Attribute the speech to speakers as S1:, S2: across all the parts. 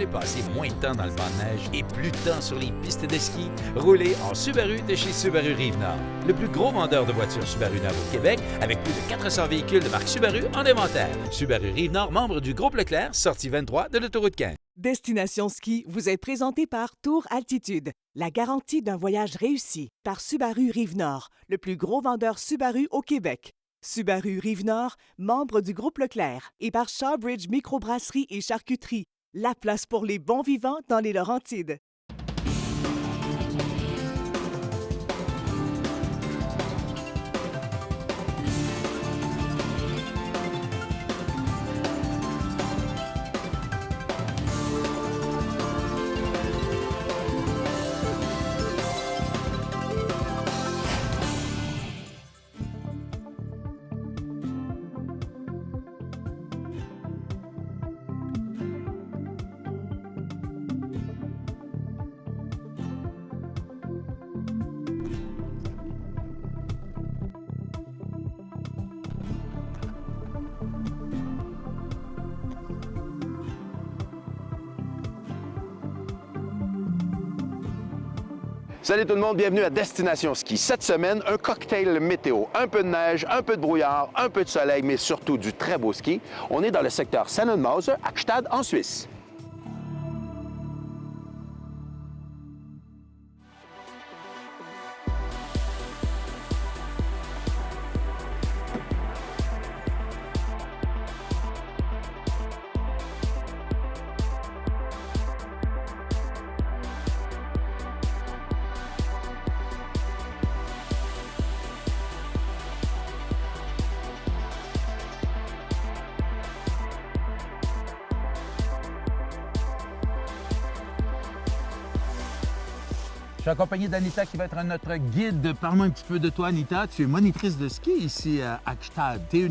S1: voulez passer moins de temps dans le banc de neige et plus de temps sur les pistes de ski, roulez en Subaru de chez Subaru Rive-Nord. Le plus gros vendeur de voitures Subaru neuves au Québec, avec plus de 400 véhicules de marque Subaru en inventaire. Subaru Rive-Nord, membre du groupe Leclerc, sortie 23 de l'autoroute 15.
S2: Destination Ski vous est présenté par Tour Altitude, la garantie d'un voyage réussi. Par Subaru Rive-Nord, le plus gros vendeur Subaru au Québec. Subaru Rive-Nord, membre du groupe Leclerc. Et par Shawbridge Microbrasserie et Charcuterie, la place pour les bons vivants dans les Laurentides.
S3: Salut tout le monde, bienvenue à Destination Ski. Cette semaine, un cocktail météo. Un peu de neige, un peu de brouillard, un peu de soleil, mais surtout du très beau ski. On est dans le secteur Sennenmoser, à Gstaad, en Suisse.
S4: Je suis accompagné d'Anita qui va être notre guide. Parle-moi un petit peu de toi, Anita. Tu es monitrice de ski ici à Gstaad. Tu es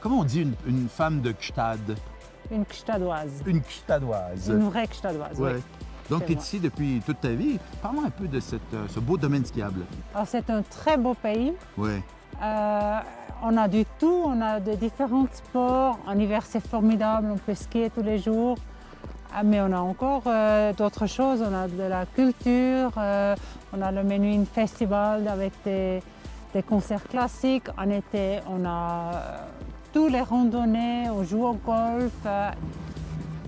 S4: comment on dit une femme de Gstaad?
S5: Une Gstadoise.
S4: Une Gstadoise.
S5: Une vraie Gstadoise,
S4: ouais.
S5: oui.
S4: Donc, tu es ici depuis toute ta vie. Parle-moi un peu de ce beau domaine skiable.
S5: Alors, c'est un très beau pays.
S4: Oui.
S5: On a du tout, on a de différents sports. En hiver, c'est formidable, on peut skier tous les jours. Mais on a encore d'autres choses, on a de la culture, on a le Menuhin Festival avec des concerts classiques. En été, on a tous les randonnées, on joue au golf.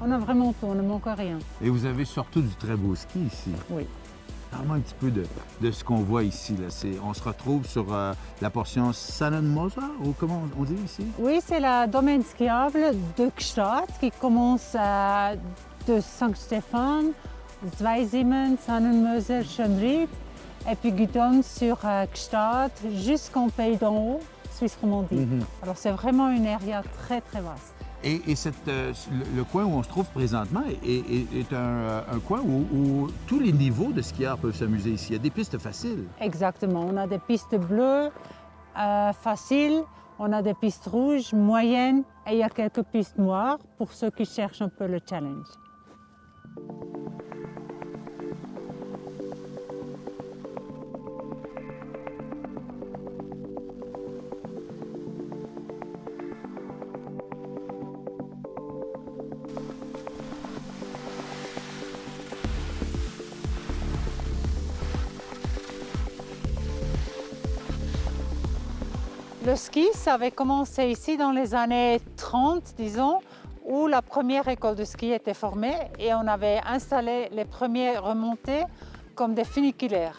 S5: On a vraiment tout, on ne manque rien.
S4: Et vous avez surtout du très beau ski ici.
S5: Oui.
S4: Parle-moi un petit peu de ce qu'on voit ici. Là. On se retrouve sur la portion Sennenmoser, ou comment on dit ici?
S5: Oui, c'est le domaine skiable de Gstaad qui commence de Saint-Stéphane, Zweisimmen, Sennenmoser, Schönried, et puis qui donne sur Gstaad jusqu'en pays d'en haut, Suisse romandie. Alors c'est vraiment une area très très vaste.
S4: Et le coin où on se trouve présentement est un coin où tous les niveaux de skieurs peuvent s'amuser ici. Il y a des pistes faciles.
S5: Exactement. On a des pistes bleues faciles, on a des pistes rouges, moyennes, et il y a quelques pistes noires pour ceux qui cherchent un peu le challenge. Le ski, ça avait commencé ici dans les années 30, disons, où la première école de ski était formée et on avait installé les premières remontées comme des funiculaires.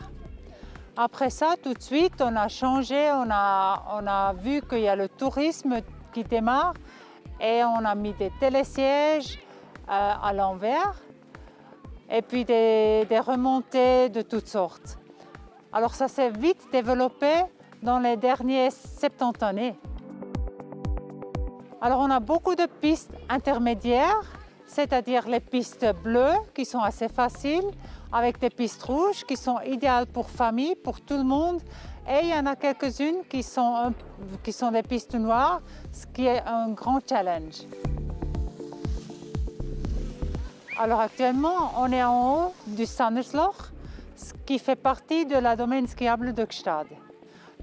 S5: Après ça, tout de suite, on a changé, on a vu qu'il y a le tourisme qui démarre et on a mis des télésièges à l'envers et puis des remontées de toutes sortes. Alors ça s'est vite développé dans les dernières 70 années. Alors on a beaucoup de pistes intermédiaires, c'est-à-dire les pistes bleues qui sont assez faciles, avec des pistes rouges qui sont idéales pour famille, pour tout le monde. Et il y en a quelques-unes qui sont des pistes noires, ce qui est un grand challenge. Alors actuellement, on est en haut du Sandersloch, ce qui fait partie de la domaine skiable de Gstaad.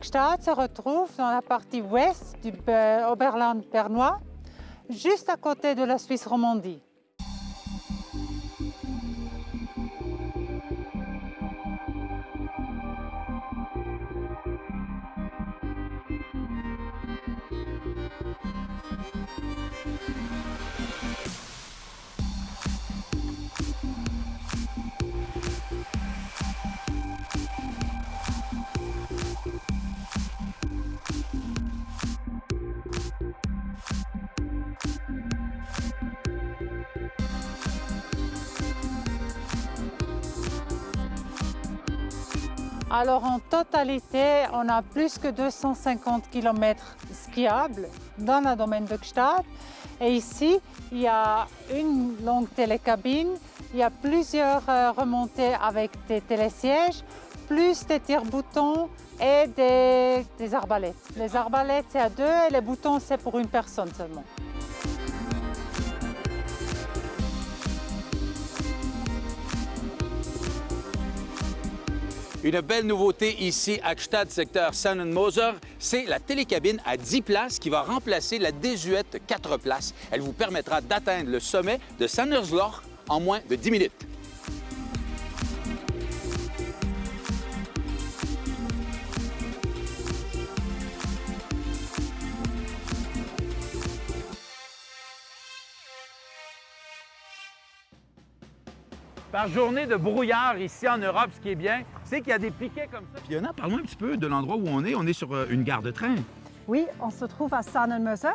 S5: Gstaad se retrouve dans la partie ouest du Oberland bernois, juste à côté de la Suisse romandie. Alors en totalité, on a plus que 250 km skiables dans le domaine de Gstaad. Et ici, il y a une longue télécabine, il y a plusieurs remontées avec des télésièges, plus des tire-boutons et des arbalètes. Les arbalètes, c'est à 2 et les boutons, c'est pour une personne seulement.
S1: Une belle nouveauté ici à Gstaad, secteur Sannenmoser, c'est la télécabine à 10 places qui va remplacer la désuète 4 places. Elle vous permettra d'atteindre le sommet de Sannersloch en moins de 10 minutes.
S4: Par journée de brouillard ici en Europe, ce qui est bien, c'est qu'il y a des piquets comme ça. Fiona, parle-moi un petit peu de l'endroit où on est. On est sur une gare de train.
S6: Oui, on se trouve à Sannenmoser.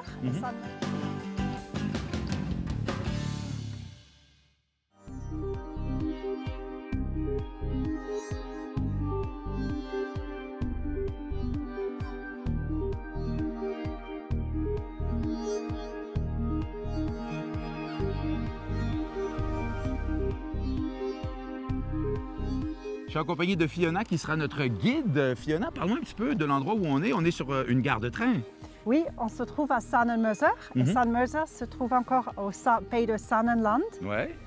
S4: Je suis en compagnie de Fiona qui sera notre guide. Fiona, parle-moi un petit peu de l'endroit où on est. On est sur une gare de train.
S6: Oui, on se trouve à Sannenmoser. Sannenmoser se trouve encore au pays de Sannenland.
S4: Ouais.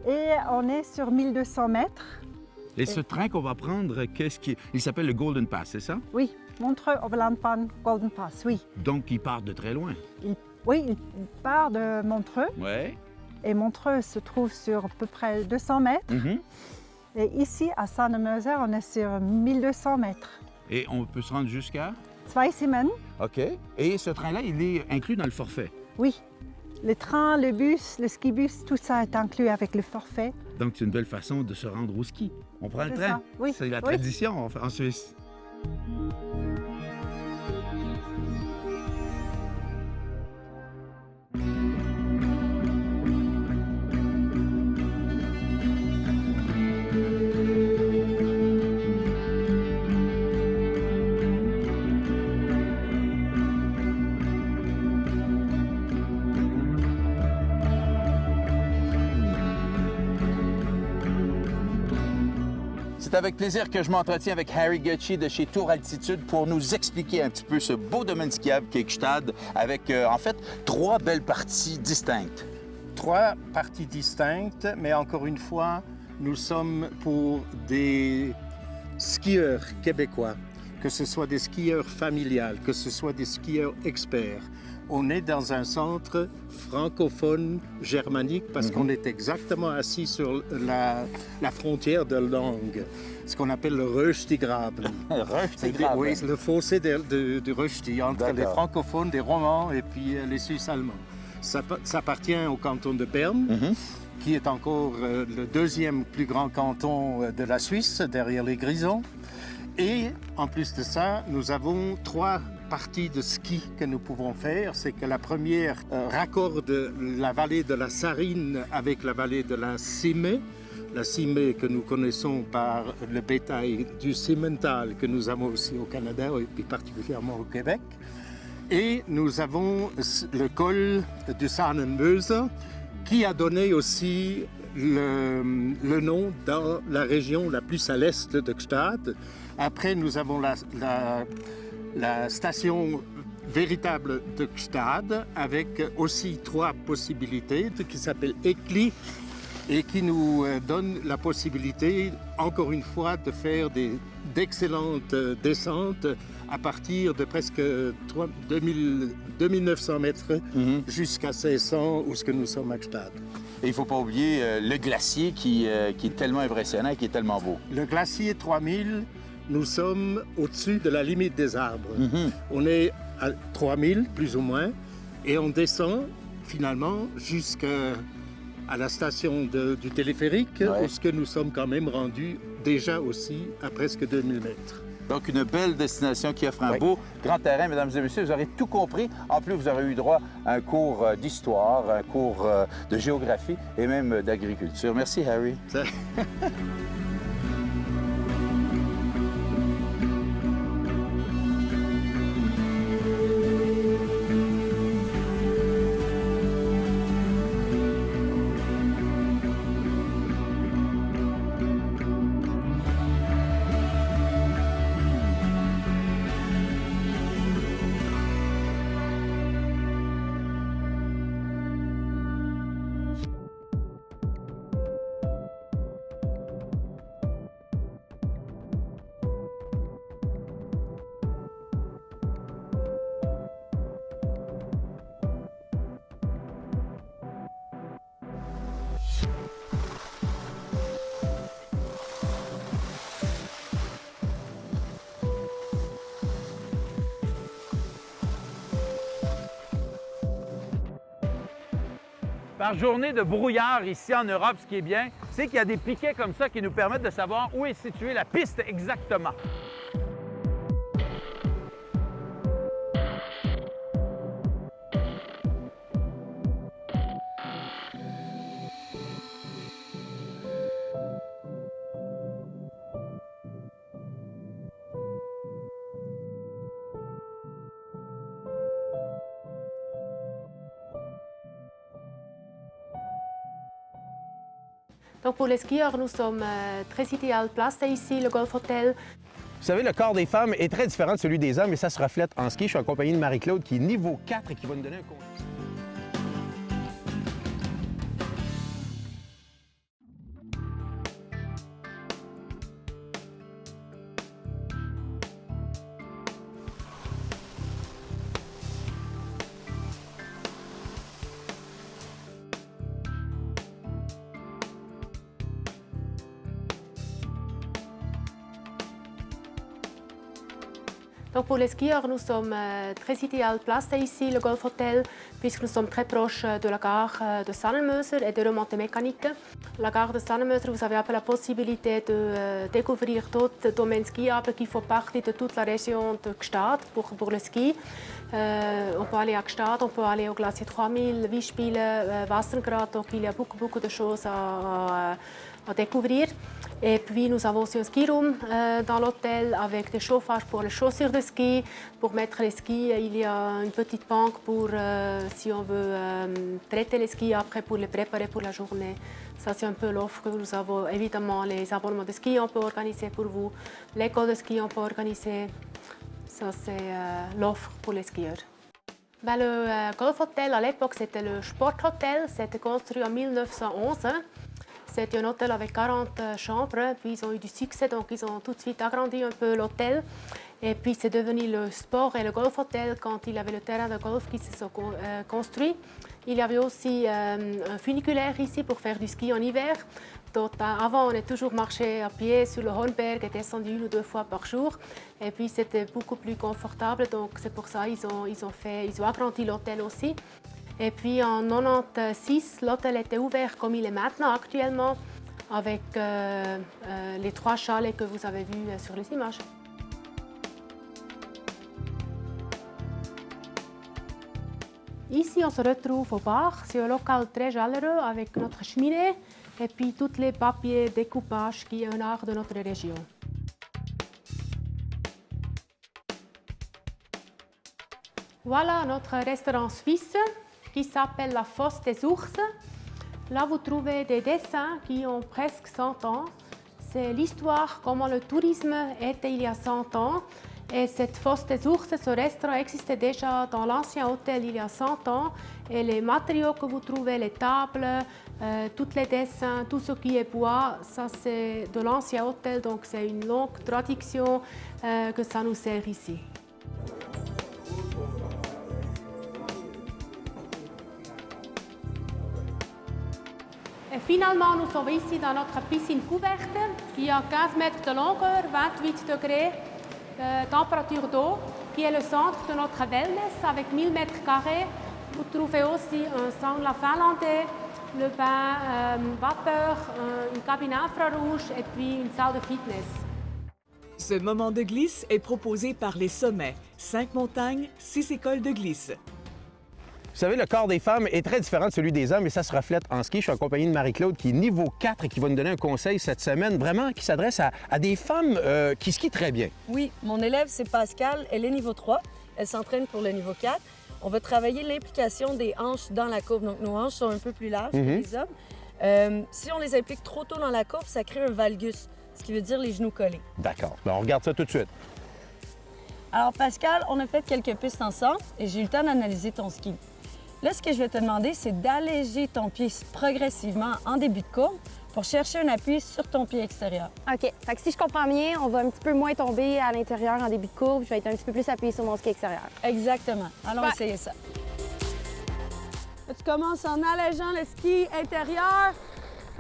S6: Et on est sur 1200 mètres.
S4: Et ce train qu'on va prendre, il s'appelle le Golden Pass, c'est ça?
S6: Oui, Montreux-Overlandbahn Golden Pass, oui.
S4: Donc, il part de très loin.
S6: Il part de Montreux.
S4: Ouais.
S6: Et Montreux se trouve sur à peu près 200 mètres. Et ici, à Sannenmoser, on est sur 1200 mètres.
S4: Et on peut se rendre jusqu'à?
S6: 2 semaines.
S4: OK. Et ce train-là, il est inclus dans le forfait?
S6: Oui. Le train, le bus, le skibus, tout ça est inclus avec le forfait.
S4: Donc, c'est une belle façon de se rendre au ski. On prend le
S6: C'est
S4: train.
S6: ça, oui.
S4: C'est la
S6: Oui.
S4: tradition en Suisse.
S1: C'est avec plaisir que je m'entretiens avec Harry Gucci de chez Tour Altitude pour nous expliquer un petit peu ce beau domaine skiable qu'est Gstaad avec, en fait, 3 belles parties distinctes.
S7: 3 parties distinctes, mais encore une fois, nous sommes pour des skieurs québécois, que ce soit des skieurs familiales, que ce soit des skieurs experts. On est dans un centre francophone germanique parce qu'on est exactement assis sur la frontière de langue, ce qu'on appelle le Röstigraben.
S1: Röstigraben.
S7: Oui, le fossé du Rösti, entre les francophones, des romans et puis les Suisses allemands. Ça appartient au canton de Berne, qui est encore le 2e plus grand canton de la Suisse, derrière les Grisons. Et en plus de ça, nous avons 3 parties de ski que nous pouvons faire. C'est que la première raccorde la vallée de la Sarine avec la vallée de la Cimée. La Cimée que nous connaissons par le bétail du Simmental que nous avons aussi au Canada et puis particulièrement au Québec. Et nous avons le col du Sannenmoser qui a donné aussi le nom dans la région la plus à l'est de Gstaad. Après, nous avons la station véritable de Gstaad avec aussi 3 possibilités qui s'appellent Ekli et qui nous donne la possibilité, encore une fois, de faire d'excellentes descentes à partir de presque 2900 mètres jusqu'à 1600 où ce que nous sommes à Gstaad.
S1: Et il ne faut pas oublier le glacier qui est tellement impressionnant et qui est tellement beau.
S7: Le glacier 3000, nous sommes au-dessus de la limite des arbres. On est à 3000, plus ou moins, et on descend finalement jusqu'à la station du téléphérique, où ce que nous sommes quand même rendus déjà aussi à presque 2000 mètres.
S1: Donc, une belle destination qui offre un beau grand terrain. Mesdames et messieurs, vous aurez tout compris. En plus, vous aurez eu droit à un cours d'histoire, un cours de géographie et même d'agriculture. Merci, Harry.
S4: par journée de brouillard ici en Europe, ce qui est bien, c'est qu'il y a des piquets comme ça qui nous permettent de savoir où est située la piste exactement.
S8: Donc pour les skieurs, nous sommes très idéal placés ici, le Golf Hotel.
S3: Vous savez, le corps des femmes est très différent de celui des hommes et ça se reflète en ski. Je suis en compagnie de Marie-Claude qui est niveau 4 et qui va nous donner un conseil.
S8: Donc pour les skieurs, nous sommes très idéal placés ici, le Golf Hotel, puisque nous sommes très proches de la gare de Sandemöser et de remontées mécaniques. La gare de Sandemöser, vous avez la possibilité de découvrir d'autres domaines skiables qui font partie de toute la région de Gstaad pour le ski. On peut aller à Gstaad, on peut aller au glacier 3000, Wiesbaden, Wassergrad, donc il y a beaucoup de choses à découvrir. Et puis nous avons aussi un ski room dans l'hôtel avec des chauffages pour les chaussures de ski. Pour mettre les skis, il y a une petite banque pour si on veut traiter les skis après pour les préparer pour la journée. Ça c'est un peu l'offre que nous avons. Évidemment, les abonnements de ski on peut organiser pour vous. L'école de ski on peut organiser. Ça c'est l'offre pour les skieurs. Ben, le Golf Hotel à l'époque c'était le Sport Hotel. C'était construit en 1911. C'était un hôtel avec 40 chambres, puis ils ont eu du succès, donc ils ont tout de suite agrandi un peu l'hôtel. Et puis c'est devenu le Sport et le Golf Hotel quand il y avait le terrain de golf qui se sont construits. Il y avait aussi un funiculaire ici pour faire du ski en hiver. Donc, avant, on est toujours marché à pied sur le Hornberg et descendu 1 ou 2 fois par jour. Et puis c'était beaucoup plus confortable, donc c'est pour ça qu'ils ont agrandi l'hôtel aussi. Et puis en 1996, l'hôtel était ouvert comme il est maintenant actuellement, avec les 3 chalets que vous avez vus sur les images. Ici, on se retrouve au bar. C'est un local très chaleureux avec notre cheminée et puis tous les papiers découpage qui est un art de notre région. Voilà notre restaurant suisse qui s'appelle la Fosse des Ours. Là, vous trouvez des dessins qui ont presque 100 ans. C'est l'histoire, comment le tourisme était il y a 100 ans. Et cette Fosse des Ours, ce restaurant existait déjà dans l'ancien hôtel il y a 100 ans. Et les matériaux que vous trouvez, les tables, tous les dessins, tout ce qui est bois, ça c'est de l'ancien hôtel. Donc c'est une longue tradition que ça nous sert ici. Et finalement, nous sommes ici dans notre piscine couverte qui a 15 mètres de longueur, 28 degrés de température d'eau, qui est le centre de notre wellness avec 1000 mètres carrés. Vous trouvez aussi un sauna finlandais, le bain vapeur, une cabine infrarouge et puis une salle de fitness.
S2: Ce moment de glisse est proposé par les Sommets, 5 montagnes, 6 écoles de glisse.
S3: Vous savez, le corps des femmes est très différent de celui des hommes et ça se reflète en ski. Je suis en compagnie de Marie-Claude qui est niveau 4 et qui va nous donner un conseil cette semaine, vraiment qui s'adresse à des femmes qui skient très bien.
S9: Oui, mon élève, c'est Pascal. Elle est niveau 3. Elle s'entraîne pour le niveau 4. On va travailler l'implication des hanches dans la courbe. Donc, nos hanches sont un peu plus larges que les hommes. Si on les implique trop tôt dans la courbe, ça crée un valgus, ce qui veut dire les genoux collés.
S3: D'accord. On regarde ça tout de suite.
S9: Alors, Pascal, on a fait quelques pistes ensemble et j'ai eu le temps d'analyser ton ski. Là, ce que je vais te demander, c'est d'alléger ton pied progressivement en début de courbe pour chercher un appui sur ton pied extérieur.
S10: OK. Fait que si je comprends bien, on va un petit peu moins tomber à l'intérieur en début de courbe. Je vais être un petit peu plus appuyé sur mon ski extérieur.
S9: Exactement. Allons essayer ça. Là, tu commences en allégeant le ski intérieur.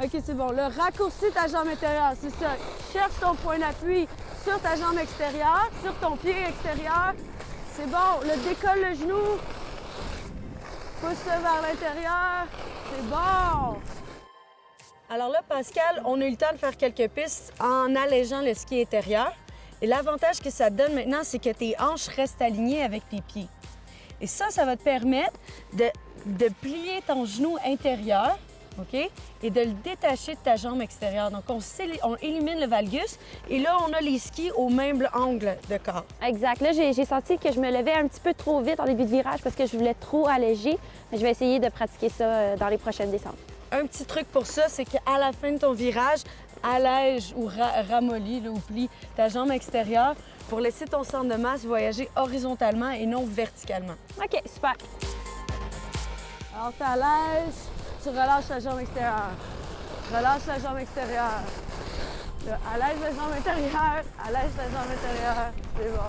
S9: OK, c'est bon. Là, raccourcis ta jambe intérieure, c'est ça. Cherche ton point d'appui sur ta jambe extérieure, sur ton pied extérieur. C'est bon. Là, décolle le genou. Pousse-le vers l'intérieur. C'est bon!
S11: Alors là, Pascal, on a eu le temps de faire quelques pistes en allégeant le ski intérieur. Et l'avantage que ça te donne maintenant, c'est que tes hanches restent alignées avec tes pieds. Et ça va te permettre de plier ton genou intérieur, OK? Et de le détacher de ta jambe extérieure. Donc, on élimine le valgus et là, on a les skis au même angle de corps.
S10: Exact. Là, j'ai senti que je me levais un petit peu trop vite en début de virage parce que je voulais trop alléger. Mais je vais essayer de pratiquer ça dans les prochaines descentes.
S11: Un petit truc pour ça, c'est qu'à la fin de ton virage, allège ou ramollis ou plie ta jambe extérieure pour laisser ton centre de masse voyager horizontalement et non verticalement.
S10: OK, super.
S9: Alors, tu allèges, tu relâches la jambe extérieure. Relâche la jambe extérieure. Là, allège la jambe intérieure, allège la jambe intérieure. C'est bon.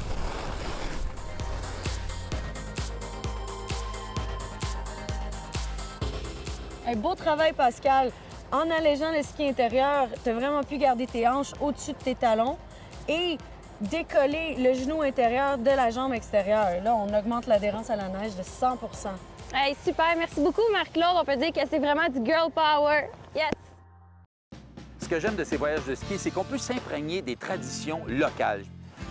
S11: Un beau travail, Pascal. En allégeant le ski intérieur, tu as vraiment pu garder tes hanches au-dessus de tes talons et décoller le genou intérieur de la jambe extérieure. Là, on augmente l'adhérence à la neige de 100 %.
S10: Hey, super. Merci beaucoup, Marc-Claude. On peut dire que c'est vraiment du girl power. Yes!
S1: Ce que j'aime de ces voyages de ski, c'est qu'on peut s'imprégner des traditions locales.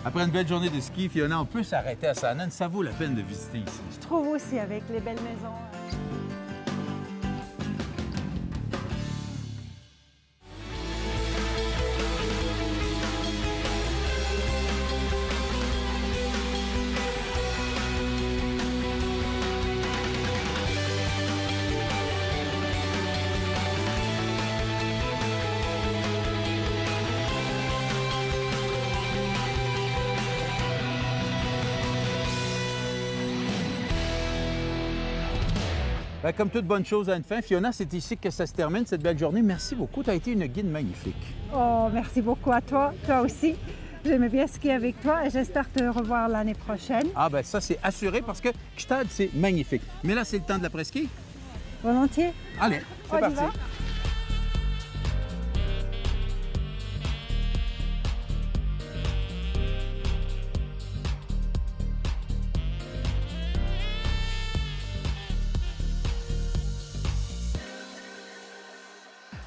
S4: Après une belle journée de ski, Fiona, on peut s'arrêter à Saanen. Ça vaut la peine de visiter ici.
S6: Je trouve aussi avec les belles maisons.
S4: Bien, comme toute bonne chose a une fin, Fiona, c'est ici que ça se termine, cette belle journée. Merci beaucoup. Tu as été une guide magnifique.
S6: Oh, merci beaucoup à toi. Toi aussi. J'aimais bien skier avec toi et j'espère te revoir l'année prochaine.
S4: Ah ben ça, c'est assuré parce que Gstaad, c'est magnifique. Mais là, c'est le temps de l'après-ski.
S6: Volontiers.
S4: Allez, c'est
S6: On y
S4: parti.
S6: va?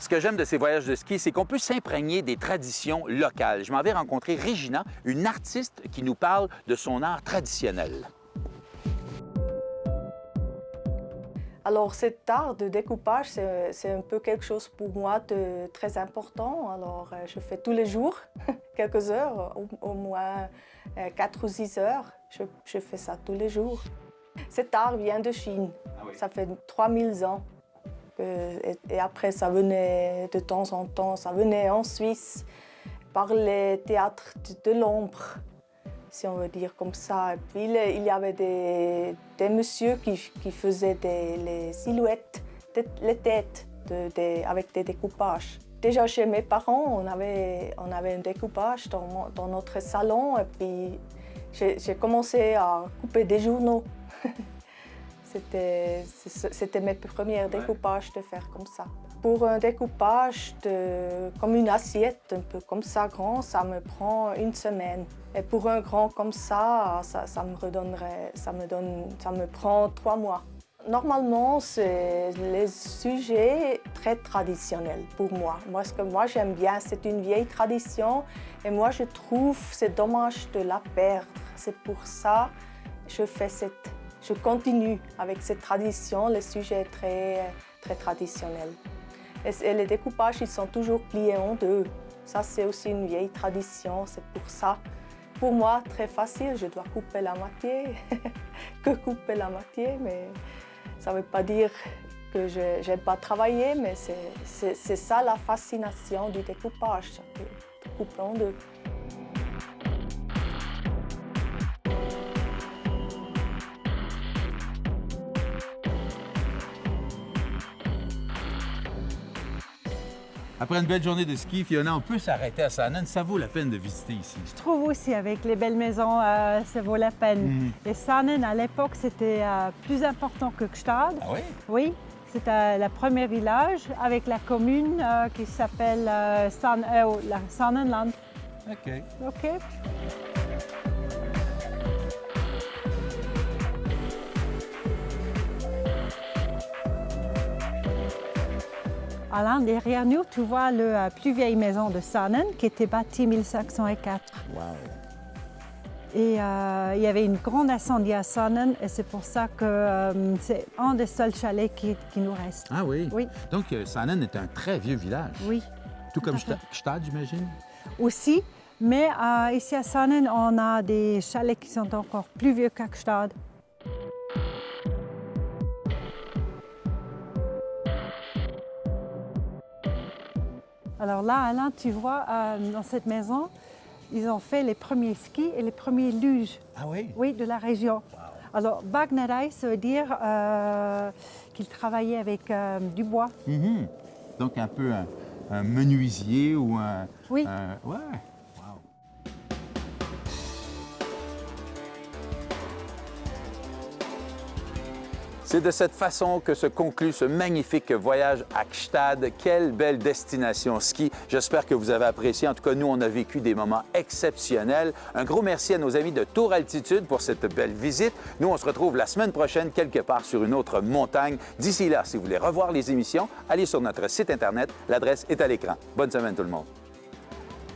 S1: Ce que j'aime de ces voyages de ski, c'est qu'on peut s'imprégner des traditions locales. Je m'en vais rencontrer Regina, une artiste qui nous parle de son art traditionnel.
S12: Alors cet art de découpage, c'est un peu quelque chose pour moi de très important. Alors je fais tous les jours, quelques heures, au moins 4 ou 6 heures. Je fais ça tous les jours. Cet art vient de Chine. Ah oui. Ça fait 3000 ans. Et après, ça venait de temps en temps, ça venait en Suisse par les théâtres de l'ombre, si on veut dire comme ça. Et puis, il y avait des messieurs qui faisaient les silhouettes, les têtes avec des découpages. Déjà chez mes parents, on avait un découpage dans notre salon et puis j'ai commencé à couper des journaux. C'était mes premiers découpages de faire comme ça. Pour un découpage comme une assiette, un peu comme ça grand, ça me prend 1 semaine. Et pour un grand comme ça me prend 3 mois. Normalement, c'est les sujets très traditionnels pour moi. Moi, ce que moi j'aime bien, c'est une vieille tradition et moi je trouve c'est dommage de la perdre. C'est pour ça que je continue avec cette tradition, les sujets très traditionnels. Et les découpages, ils sont toujours pliés en 2. Ça, c'est aussi une vieille tradition, c'est pour ça. Pour moi, très facile, je dois couper la moitié, que couper la moitié, mais ça ne veut pas dire que je n'aime pas travailler, mais c'est ça la fascination du découpage, de couper en 2.
S4: Après une belle journée de ski, Fiona, on peut s'arrêter à Saanen. Ça vaut la peine de visiter ici.
S6: Je trouve aussi avec les belles maisons, ça vaut la peine. Et Saanen, à l'époque, c'était plus important que Gstaad.
S4: Ah oui?
S6: Oui, c'était le premier village avec la commune qui s'appelle Saanenland.
S4: OK.
S6: OK. Alain, derrière nous, tu vois la plus vieille maison de Saanen qui était bâtie en 1504.
S4: Wow.
S6: Et il y avait une grande incendie à Saanen et c'est pour ça que c'est un des seuls chalets qui nous reste.
S4: Ah oui?
S6: Oui.
S4: Donc, Saanen est un très vieux village.
S6: Oui.
S4: Tout comme
S6: à fait.
S4: Gstaad, j'imagine?
S6: Aussi, mais ici à Saanen, on a des chalets qui sont encore plus vieux qu'à Gstaad. Alors là, Alain, tu vois, dans cette maison, ils ont fait les premiers skis et les premiers luges.
S4: Ah oui?
S6: Oui, de la région. Wow. Alors, Bagnerij, ça veut dire qu'ils travaillaient avec du bois.
S4: Mm-hmm. Donc, un peu un menuisier ou un...
S6: Oui.
S4: Ouais.
S3: C'est de cette façon que se conclut ce magnifique voyage à Gstaad. Quelle belle destination ski. J'espère que vous avez apprécié. En tout cas, nous, on a vécu des moments exceptionnels. Un gros merci à nos amis de Tour Altitude pour cette belle visite. Nous, on se retrouve la semaine prochaine quelque part sur une autre montagne. D'ici là, si vous voulez revoir les émissions, allez sur notre site Internet. L'adresse est à l'écran. Bonne semaine tout le monde.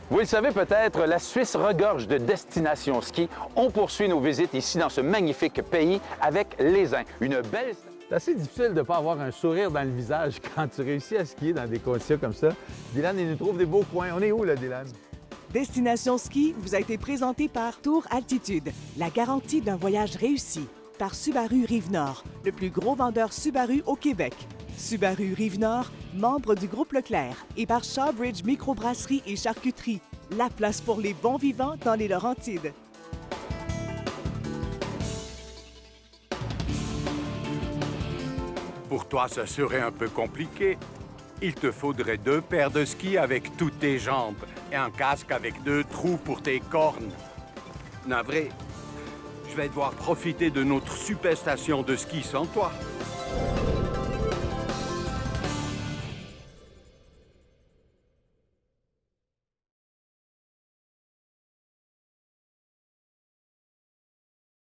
S3: Vous le savez peut-être, la Suisse regorge de destinations ski. On poursuit nos visites ici dans ce magnifique pays avec les Uns. Une belle...
S4: C'est assez difficile de ne pas avoir un sourire dans le visage quand tu réussis à skier dans des conditions comme ça. Dylan, il nous trouve des beaux coins. On est où, là, Dylan?
S2: Destination Ski vous a été présenté par Tour Altitude, la garantie d'un voyage réussi. Par Subaru Rive-Nord, le plus gros vendeur Subaru au Québec. Subaru Rive-Nord, membre du groupe Leclerc. Et par Shawbridge Microbrasserie et Charcuterie, la place pour les bons vivants dans les Laurentides.
S13: Pour toi, ça serait un peu compliqué. Il te faudrait 2 paires de skis avec toutes tes jambes et un casque avec 2 trous pour tes cornes. Navré, je vais devoir profiter de notre super station de ski sans toi.